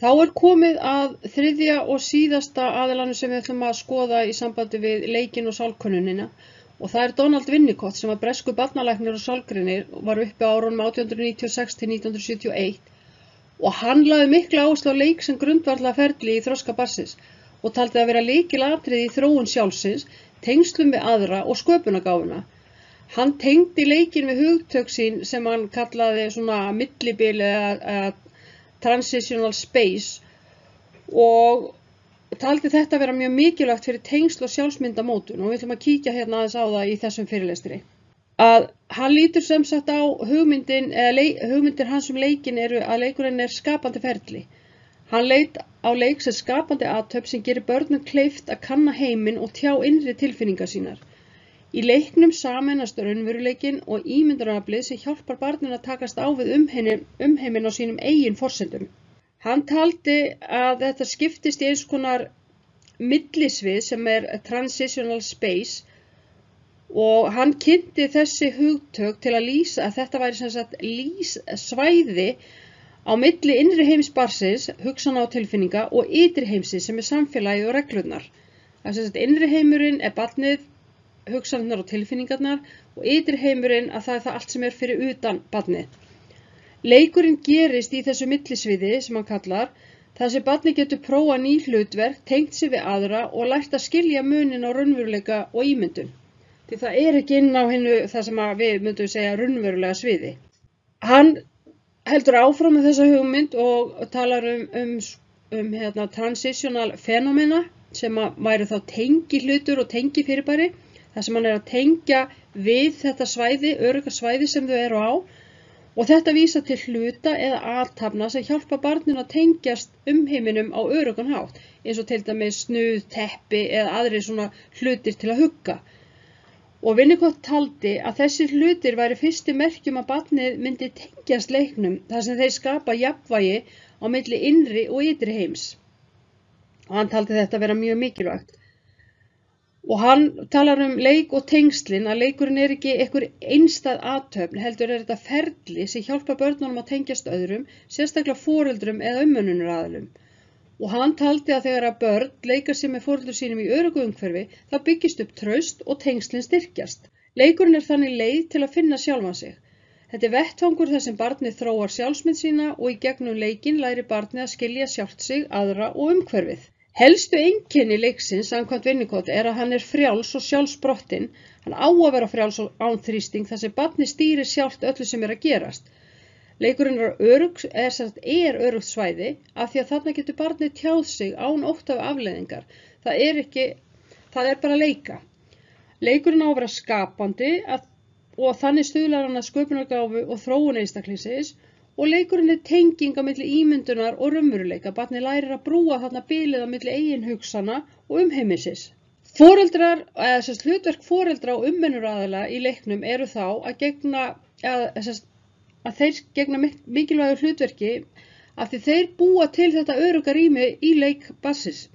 Þá er komið að þriðja og síðasta aðilanum sem við ætlum að skoða í sambandi við leikinn og sálkönnunina og það er Donald Winnicott sem var breskur barnalæknir og sálgreinir og var uppi á árunum 1896 til 1971 og hann lagði mikla áherslu á leik sem grundvallarferli í þroska barnsins og taldi að vera lykilatriði í þróun sjálfsins, tengslum við aðra og sköpunargáfuna. Hann tengdi leikinn við hugtök sín sem hann kallaði svona millibil eða transitional space og taldi þetta vera mjög mikilvægt fyrir tengsl og sjálfsmyndamótun og við ætlum að kíkja hérna aðeins á það í þessum fyrirlestri. Að hann lítur sem sagt á hugmyndir hans leikinn eru að leikurinn er skapandi ferli. Hann leit á leik sem skapandi athöfn sem gerir börnum kleift að kanna heiminn og tjá innri tilfinningar sínar. Í leiknum sameinast raunveruleikinn og ímyndunaraflið sem hjálpar barninu að takast á við umheiminn á sínum eigin forsendum. Hann taldi að þetta skiptist í eins konar millisvið sem er transitional space og hann kynnti þessi hugtök til að lýsa að þetta væri sem sagt svæði á milli innri heims barnsins, hugsana og tilfinninga og ytri heimsins sem er samfélagið og reglurnar. Það er sem sagt innri heimurinn er barnið, hugsanirnar og tilfinningarnar og ytri heimurinn að það er það allt sem er fyrir utan barnið. Leikurinn gerist í þessu millisviði sem hann kallar, þar sem barnið getur prófað ný hlutverk, tengt sig við aðra og lært að skilja munin á raunveruleika og ímyndun. Því það er ekki inn á það sem við myndum segja raunverulega sviði. Hann heldur áfram með þessa hugmynd og talar um transitional fenomena sem væri þá tengi hlutur og tengi fyrirbæri. Það sem hann er að tengja við þetta svæði, örugga svæði sem þau eru á og þetta vísa til hluta eða athafna sem hjálpa barninu að tengjast umheiminum á öruggan hátt, eins og til dæmis snuð, teppi eða aðri svona hlutir til að hugga. Og Winnicott taldi að þessi hlutir væri fyrstu merkjum að barnið myndi tengjast leiknum þar sem þeir skapa jafnvægi á milli innri og ytri heims. Og hann taldi þetta vera mjög mikilvægt. Og hann talar um leik og tengslin, að leikurinn er ekki einhver einstæð athöfn, heldur er þetta ferli sem hjálpar börnunum að tengjast öðrum, sérstaklega foreldrum eða umönnunaraðilum. Og hann taldi að þegar að börn leika sér með foreldrum sínum í öruggu umhverfi, þá byggist upp traust og tengslin styrkjast. Leikurinn er þannig leið til að finna sjálfan sig. Þetta er vettvangur þar sem barnið þróar sjálfsmynd sína og í gegnum leikinn læri barnið að skilja sjálft sig, aðra og umhverfið. Helstu einkenni leiksins samkvæmt Winnicott er að hann er frjáls og sjálfsprottinn. Hann á að vera frjáls og án þrýsting þar sem barnið stýrir sjálft öllu sem er að gerast. Leikurinn er örugt svæði af því að þarna getur barnið tjáð sig án ótta af afleiðingar. Það er bara að leika. Leikurinn á að vera skapandi og þannig stuðlar hann að sköpunargáfu og þróun einstaklingsins og leikurinn er tenging á milli ímyndunar og raunveruleika. Barnið lærir að brúa þarna bilið á milli eigin hugsana og umheimisins. Hlutverk foreldra og umönnunaraðila í leiknum eru þá að þeir gegna mikilvægu hlutverki af því þeir búa til þetta örugga rými í leik barnsins.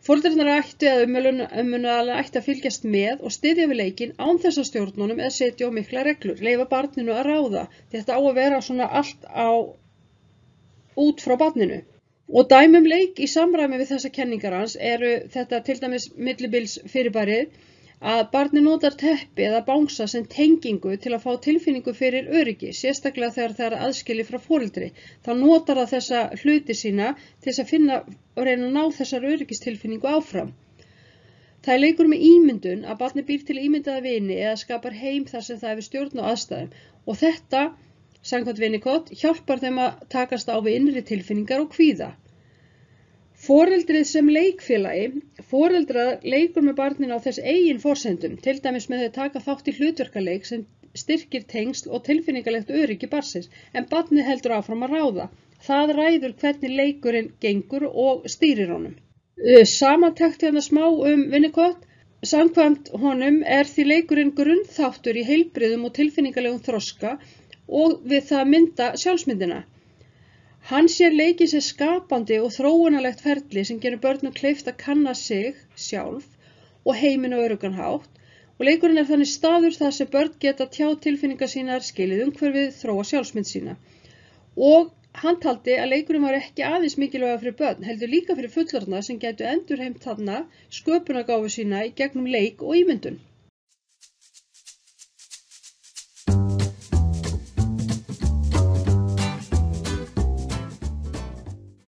Foreldrarnir ættu eða umönnunaraðilar ættu að fylgjast með og styðja við leikinn án þess að stjórna honum eða setja á mikla reglur, leyfa barninu að ráða. Þetta á að vera svona allt út frá barninu. Og dæmi leik í samræmi við þessa kenningar hans eru þetta til dæmis millibils fyrirbærið að barnið notar teppi eða bangsa sem tengingu til að fá tilfinningu fyrir öryggi, sérstaklega þegar það er aðskilið frá foreldri. Þá notar það þessa hluti sína til þess að finna og reyna að ná þessar öryggistilfinningu áfram. Það er leikur með ímyndun að barnið býr til ímyndaða vini eða skapar heim þar sem það hefur stjórn á aðstæðum og þetta, samkvæmt Winnicott, hjálpar þeim að takast á við innri tilfinningar og kvíða. Foreldrið sem leikfélagi, foreldrar leikur með barninu á þess eigin forsendum, til dæmis með þau taka þátt í hlutverkaleik sem styrkir tengsl og tilfinningalegt öryggi barnsins, en barnið heldur áfram að ráða. Það ræður hvernig leikurinn gengur og stýrir honum. Samantekt hérna smá Winnicott. Samkvæmt honum er því leikurinn grunnþáttur í heilbrigðum og tilfinningalegum þroska og við það mynda sjálfsmyndina. Hann sér leikinn sem skapandi og þróunarlegt ferli sem gerir börnum kleift að kanna sig sjálf og heiminn á öruggan hátt og leikurinn er þannig staður þar sem börn geta tjá tilfinningar sínar, skilið umhverfið, þróa sjálfsmynd sína. Og Hann taldi að leikurinn var ekki aðeins mikilvægur fyrir börn, heldur líka fyrir fullorðna sem gætu endurheimt þarna sköpunargáfu sína í gegnum leik og ímyndun.